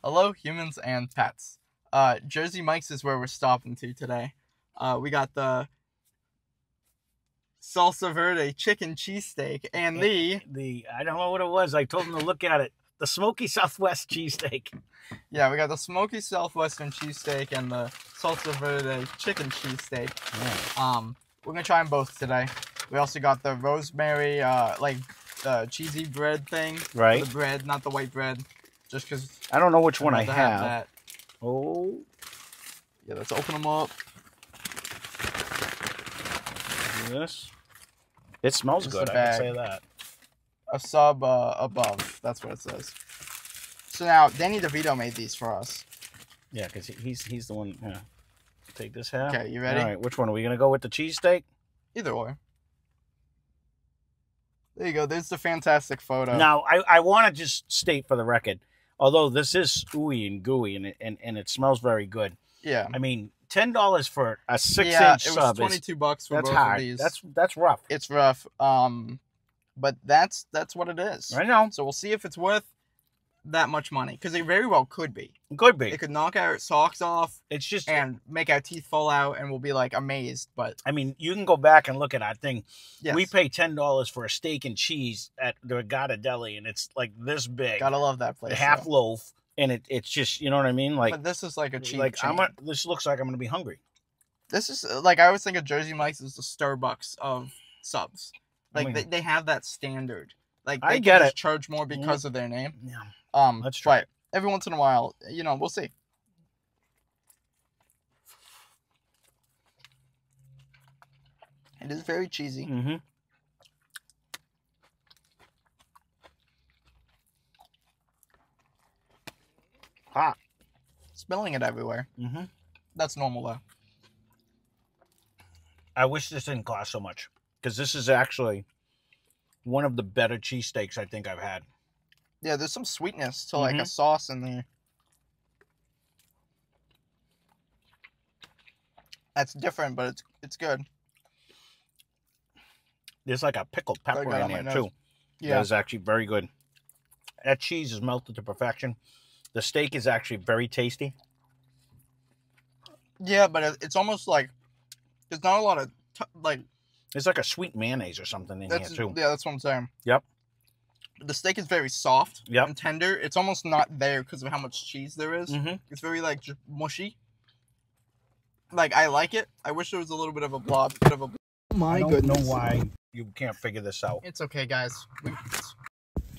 Hello, humans and pets. Jersey Mike's is where we're stopping to today. We got the Salsa Verde chicken cheesesteak and the I don't know what it was. I told him to look at it. The Smokey Southwest cheesesteak. Yeah, we got the Smokey Southwestern cheesesteak and the Salsa Verde chicken cheesesteak. Yeah. We're gonna try them both today. We also got the rosemary, cheesy bread thing. Right. The bread, not the white bread. Just because I don't know which one I have have. that. Oh. Yeah, let's open them up. This. It smells good, I can say that. A sub above. That's what it says. So now, Danny DeVito made these for us. Yeah, because he's the one. Yeah. Take this half. Okay, you ready? All right, which one? Are we going to go with the cheesesteak? Either or. There you go. There's the fantastic photo. Now, I want to just state for the record, although this is ooey and gooey and it smells very good. Yeah. I mean, $10 for a 6-inch sub. It was $22 for that's both hard. of these. That's rough. It's rough. But that's what it is. I know. So we'll see if it's worth that much money, because it very well could be. Could be. It could knock our socks off. It's just and make our teeth fall out, and we'll be like amazed. But I mean, you can go back and look at our thing. Yes. We pay $10 for a steak and cheese at the Regatta Deli, and it's like this big. Gotta love that place. A half loaf, and it's just, you know what I mean? Like, but this is like a cheap. Like chain. this looks like I'm gonna be hungry. This is like, I always think of Jersey Mike's as the Starbucks of subs. Like, I mean, they have that standard. Like, I they get can just it. charge more because of their name. Yeah. Let's try it. Every once in a while, we'll see. It is very cheesy. Mm-hmm. Hot. Spilling it everywhere. Mm-hmm. That's normal, though. I wish this didn't cost so much, because this is actually one of the better cheesesteaks I think I've had. Yeah, there's some sweetness to like a sauce in there. That's different, but it's good. There's like a pickled pepper in there too. Yeah, that is actually very good. That cheese is melted to perfection. The steak is actually very tasty. Yeah, but it's almost like there's not a lot of It's like a sweet mayonnaise or something in here too. Yeah, that's what I'm saying. Yep. The steak is very soft Yep. and tender. It's almost not there because of how much cheese there is. Mm-hmm. It's very like just mushy. Like, I like it. I wish there was a little bit of a blob. Oh my goodness! I don't know why you can't figure this out. It's okay, guys.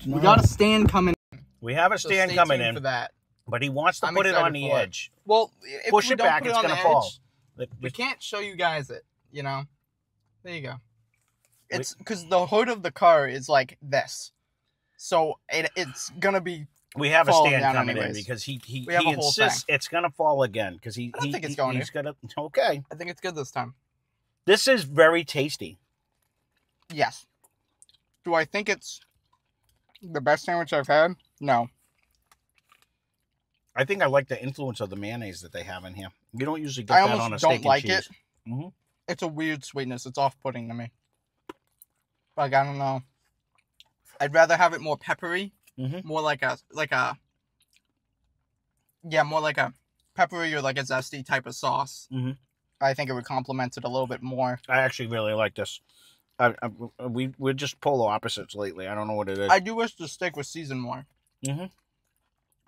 We got a stand coming. We have a stand coming in for that. But he wants to put it on the edge. Well, if push we it don't back, put it's on gonna the fall. Edge, we can't show you guys it. There you go. It's because the hood of the car is like this, so it's gonna be. We have a stand coming anyways. in because he whole insists thing. It's gonna fall again because I don't think it's going he's gonna. Okay. I think it's good this time. This is very tasty. Yes. Do I think it's the best sandwich I've had? No. I think I like the influence of the mayonnaise that they have in here. You don't usually get that on a steak and cheese. I almost don't like it. Mm-hmm. It's a weird sweetness. It's off-putting to me. Like, I don't know. I'd rather have it more peppery. Mm-hmm. More like a peppery or like a zesty type of sauce. Mm-hmm. I think it would complement it a little bit more. I actually really like this. We're just polar opposites lately. I don't know what it is. I do wish the steak was seasoned more. Mm-hmm.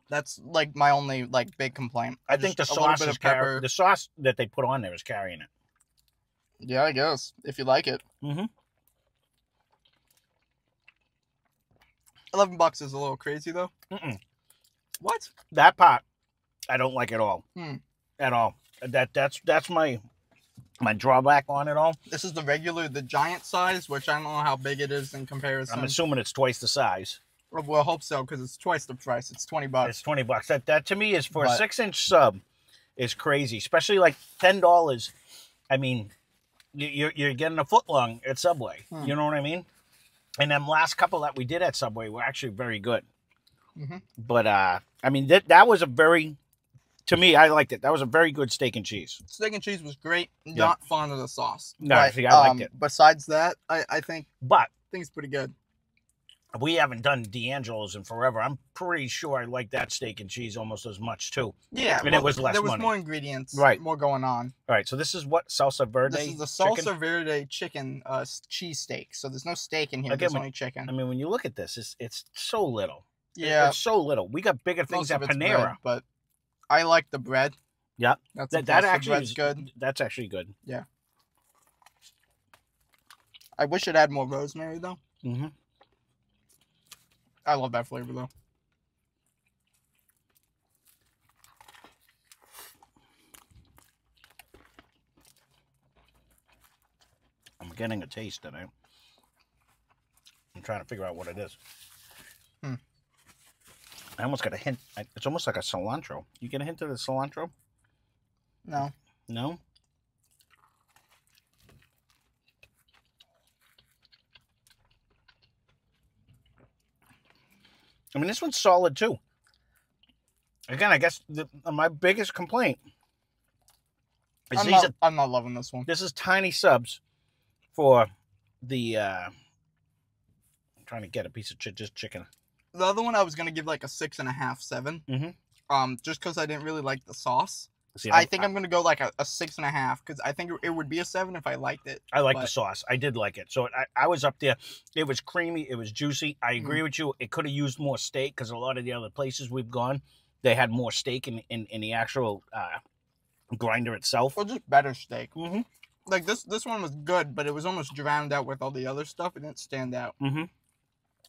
That's like my only big complaint. I think the sauce is the sauce that they put on there is carrying it. Yeah, I guess if you like it. Mm-hmm. $11 is a little crazy though. Mm-mm. What? That part, I don't like at all. At all. That's my drawback on it all. This is the giant size, which I don't know how big it is in comparison. I'm assuming it's twice the size. Well, I hope so, because it's twice the price. It's $20. It's $20. That to me is for a 6-inch sub is crazy, especially like $10. I mean, you're getting a foot long at Subway. You know what I mean? And them last couple that we did at Subway were actually very good. Mm-hmm. But I mean that was a very, to me, I liked it. That was a very good steak and cheese. Steak and cheese was great. Not fond of the sauce. No, but, see, I liked it. Besides that, I think But it's pretty good. we haven't done D'Angelo's in forever. I'm pretty sure I like that steak and cheese almost as much too. Yeah, and it was less There was money. more ingredients, Right? More going on. All right, so this is what Salsa Verde. This is the Salsa Verde chicken cheese steak. So there's no steak in here. Again, there's only chicken. I mean, when you look at this, it's so little. Yeah, it's so little. We got bigger things at Panera, bread, but I like the bread. Yeah, that actually is good. That's actually good. Yeah. I wish it had more rosemary though. Mm-hmm. I love that flavor though. I'm getting a taste in it. I'm trying to figure out what it is. I almost got a hint. It's almost like a cilantro. You get a hint of the cilantro? No. No? I mean, this one's solid too. Again, I guess my biggest complaint is I'm not loving this one. This is tiny subs for the. I'm trying to get a piece of just chicken. The other one I was gonna give like a 6.5, 7. Mm-hmm. Just because I didn't really like the sauce. See, I think I'm gonna go like a 6.5 because I think it would be a 7 if I liked it. I like the sauce. I did like it. So I was up there. It was creamy. It was juicy. I agree with you. It could have used more steak because a lot of the other places we've gone, they had more steak in the actual grinder itself. Or just better steak. Mm-hmm. Like this one was good, but it was almost drowned out with all the other stuff. It didn't stand out. Mm-hmm.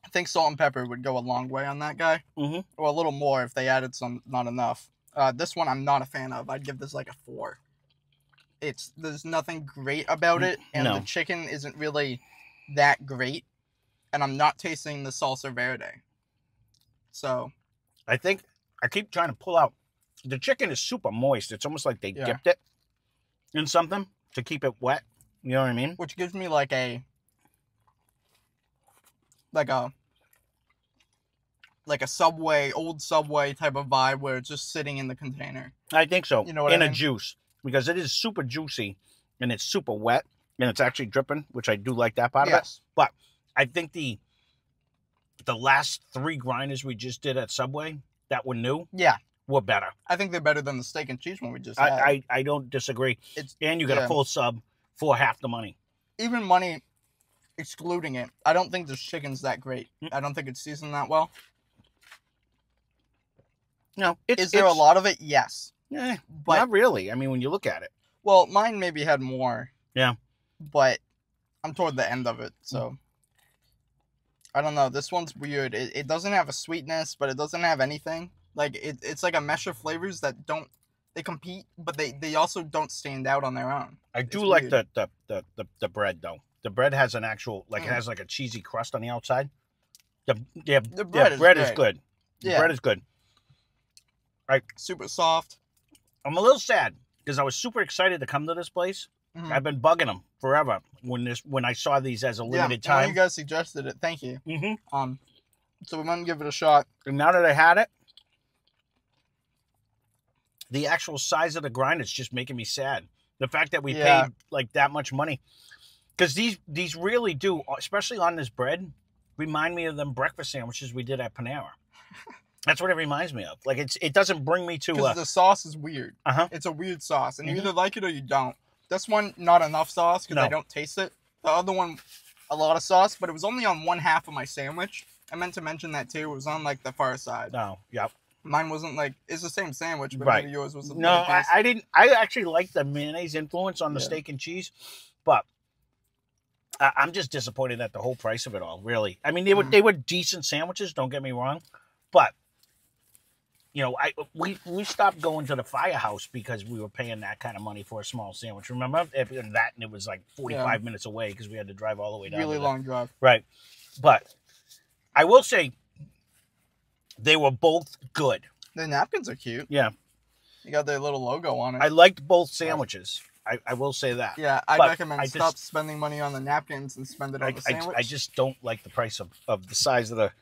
I think salt and pepper would go a long way on that guy. Mm-hmm. Or a little more if they added some, not enough. This one I'm not a fan of. I'd give this like a 4. There's nothing great about it, and the chicken isn't really that great. And I'm not tasting the Salsa Verde. So I think I keep trying to pull out. The chicken is super moist. It's almost like they dipped it in something to keep it wet. You know what I mean? Which gives me like a Subway, old Subway type of vibe where it's just sitting in the container. I think so. You know what I mean? A juice, because it is super juicy and it's super wet and it's actually dripping, which I do like that part of it. But I think the last 3 grinders we just did at Subway that were new, were better. I think they're better than the steak and cheese one we just had. I don't disagree. And you got a full sub for half the money. Even money excluding it, I don't think this chicken's that great. I don't think it's seasoned that well. No, is there a lot of it? Yes. Yeah, but not really. I mean, when you look at it. Well, mine maybe had more. Yeah. But I'm toward the end of it, so I don't know. This one's weird. It doesn't have a sweetness, but it doesn't have anything. Like it's like a mesh of flavors that they compete, but they also don't stand out on their own. I do like the bread though. The bread has an actual it has like a cheesy crust on the outside. The bread is good. The bread is good. Right. Super soft. I'm a little sad because I was super excited to come to this place. Mm-hmm. I've been bugging them forever when I saw these as a limited time. When you guys suggested it, thank you. Mm-hmm. So we might give it a shot. And now that I had it, the actual size of the grind is just making me sad. The fact that we paid like that much money, because these really do, especially on this bread, remind me of them breakfast sandwiches we did at Panera. That's what it reminds me of. Like it doesn't bring me to. Because the sauce is weird. It's a weird sauce, and you either like it or you don't. This one, not enough sauce because I don't taste it. The other one, a lot of sauce, but it was only on one half of my sandwich. I meant to mention that too. It was on like the far side. Oh, yep. Mine wasn't like it's the same sandwich, but maybe yours was. I didn't. I actually liked the mayonnaise influence on the steak and cheese, but I'm just disappointed at the whole price of it all. Really, I mean they were decent sandwiches. Don't get me wrong, but. You know, we stopped going to the Firehouse because we were paying that kind of money for a small sandwich. Remember that? And it was like 45 minutes away because we had to drive all the way down. Really long drive. Right. But I will say they were both good. The napkins are cute. Yeah. You got their little logo on it. I liked both sandwiches. I will say that. Yeah, I recommend stop spending money on the napkins and spend it on the sandwich. I just don't like the price of the size of the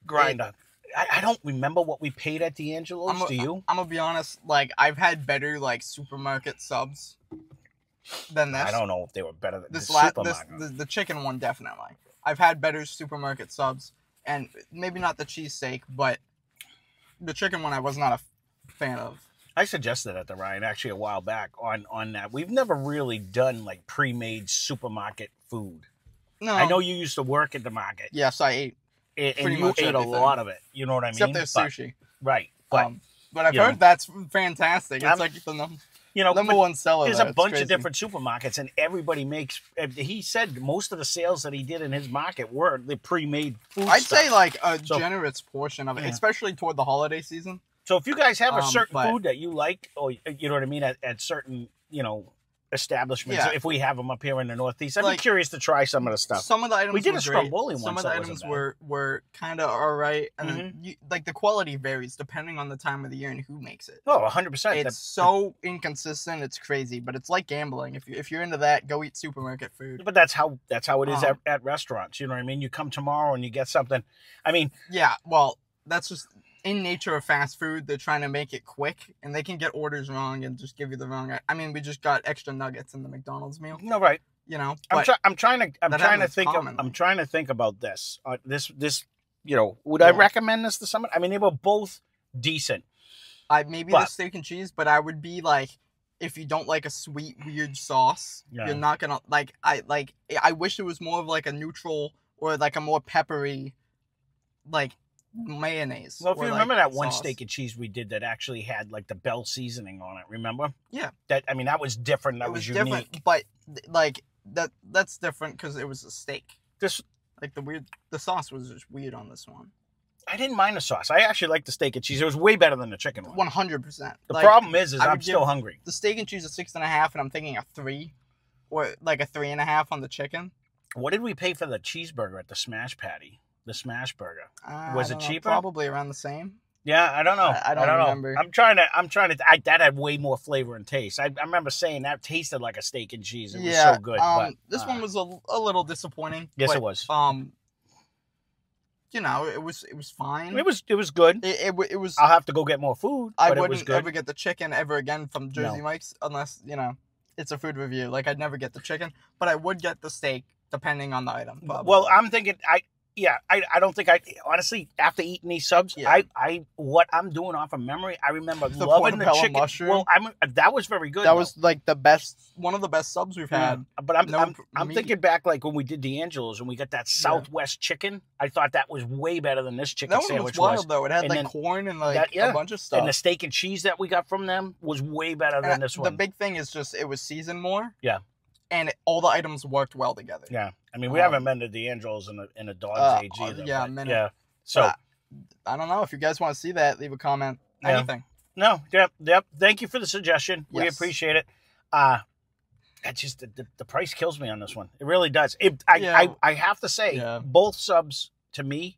grinder. I don't remember what we paid at D'Angelo's. Do you? I'm gonna be honest. Like I've had better like supermarket subs than this. I don't know if they were better than the chicken one. Definitely. I've had better supermarket subs. and maybe not the cheesesteak, but the chicken one I was not a fan of. I suggested that to Ryan actually a while back on that. We've never really done like pre-made supermarket food. No. I know you used to work at the market. Yes, I ate. And you ate a lot of it. You know what I mean? Except there's sushi. Right. But I've heard that's fantastic. It's like the number one seller. There's a bunch of different supermarkets, and everybody makes. He said most of the sales that he did in his market were the pre-made food. I'd say like a generous portion of it, especially toward the holiday season. So if you guys have a certain food that you like, or you know what I mean, at certain establishments, if we have them up here in the Northeast, I'd be curious to try some of the stuff. Some of the items we did a stromboli once. Some of the items were kind of all right, and then like the quality varies depending on the time of the year and who makes it. Oh, 100%. It's so inconsistent. It's crazy, but it's like gambling. If you're into that, go eat supermarket food. But that's how it is at restaurants. You know what I mean? You come tomorrow and you get something. I mean, yeah. Well, that's just in nature of fast food. They're trying to make it quick, and they can get orders wrong and just give you the wrong. I mean, we just got extra nuggets in the McDonald's meal. No, right. You know, I'm trying to think about this. Would I recommend this to someone? I mean, they were both decent. The steak and cheese, but I would be like, if you don't like a sweet, weird sauce, you're not gonna like. I wish it was more of like a neutral or like a more peppery, like mayonnaise. Well, if you remember that one sauce. Steak and cheese we did that actually had like the Bell seasoning on it, remember? Yeah. That was different. That was unique. Different, but like that's different because it was a steak. The sauce was just weird on this one. I didn't mind the sauce. I actually liked the steak and cheese. It was way better than the chicken one. 100%. The problem is I'm still hungry. The steak and cheese is 6.5, and I'm thinking a 3, or like a 3.5 on the chicken. What did we pay for the cheeseburger at the Smash Patty? The Smash Burger. Was it cheaper? Probably around the same. Yeah, I don't know. I don't remember. I'm trying to. That had way more flavor and taste. I remember saying that tasted like a steak and cheese. It was so good. This one was a little disappointing. Yes, it was. It was fine. It was good. It was. I'll have to go get more food. I wouldn't ever get the chicken ever again from Jersey Mike's unless it's a food review. Like I'd never get the chicken, but I would get the steak depending on the item. Probably. Well, I'm thinking I don't think honestly, after eating these subs, what I'm doing off of memory, I remember loving the chicken. Mushroom. Well, that was very good. That was like one of the best subs we've had. But I'm thinking back like when we did D'Angelo's and we got that Southwest chicken. I thought that was way better than this chicken sandwich was wild though. It had corn and a bunch of stuff. And the steak and cheese that we got from them was way better than this one. The big thing is just it was seasoned more. Yeah. And all the items worked well together. Yeah, I mean, we haven't been to D'Angelo's in a dog's age either. Yeah, a minute. Yeah, so I don't know if you guys want to see that. Leave a comment. Anything. No, yep. Thank you for the suggestion. Yes. We appreciate it. That's just the price kills me on this one. It really does. I have to say, both subs to me,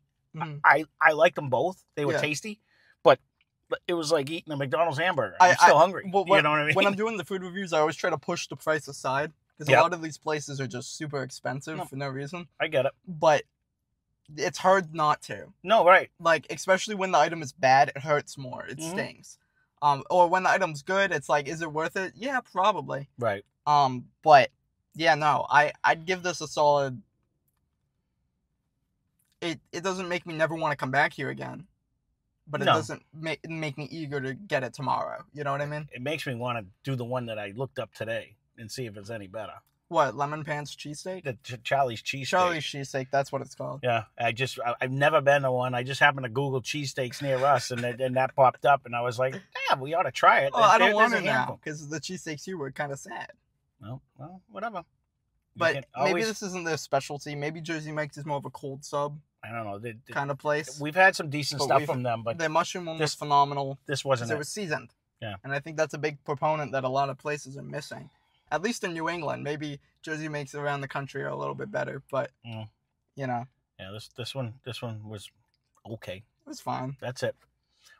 I like them both. They were tasty, but it was like eating a McDonald's hamburger. I'm still hungry. Well, you know what I mean? When I'm doing the food reviews, I always try to push the price aside. Because a lot of these places are just super expensive for no reason. I get it. But it's hard not to. No, right. Like, especially when the item is bad, it hurts more. It stings. Or when the item's good, it's like, is it worth it? Yeah, probably. Right. But, yeah, no. I'd give this a solid... It doesn't make me never want to come back here again. But it doesn't make me eager to get it tomorrow. You know what I mean? It makes me want to do the one that I looked up today. And see if it's any better. What, Lemon Pants cheesesteak? The Charlie's cheesesteak. Charlie's cheesesteak, that's what it's called. Yeah, I've never been to one. I just happened to Google cheesesteaks near us, and that popped up, and I was like, yeah, we ought to try it. Well, I don't want it now, because the cheesesteaks here were kind of sad. Well, whatever. But maybe this isn't their specialty. Maybe Jersey Mike's is more of a cold sub. I don't know. Kind of place. We've had some decent stuff from them, but their mushroom one was phenomenal. This wasn't it was seasoned. Yeah. And I think that's a big proponent that a lot of places are missing. At least in New England. Maybe Jersey Mike's around the country are a little bit better, but Yeah, this one was okay. It was fine. That's it.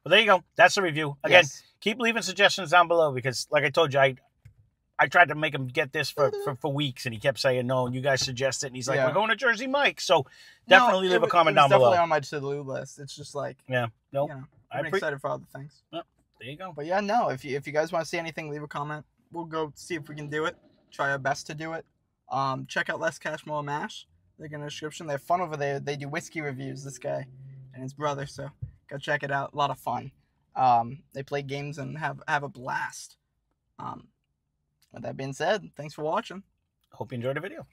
Well, there you go. That's the review. Again, keep leaving suggestions down below because, like I told you, I tried to make him get this for weeks, and he kept saying no. And you guys suggested, and he's like, "We're going to Jersey Mike." So definitely leave a comment down below. Definitely on my to-do list. It's just like I'm excited for other things. There you go. But yeah, no. If you guys want to see anything, leave a comment. We'll go see if we can do it. Try our best to do it. Check out Less Cash More Mash. Link in the description. They have fun over there. They do whiskey reviews, this guy and his brother, so go check it out. A lot of fun. They play games and have a blast. With that being said, thanks for watching. Hope you enjoyed the video.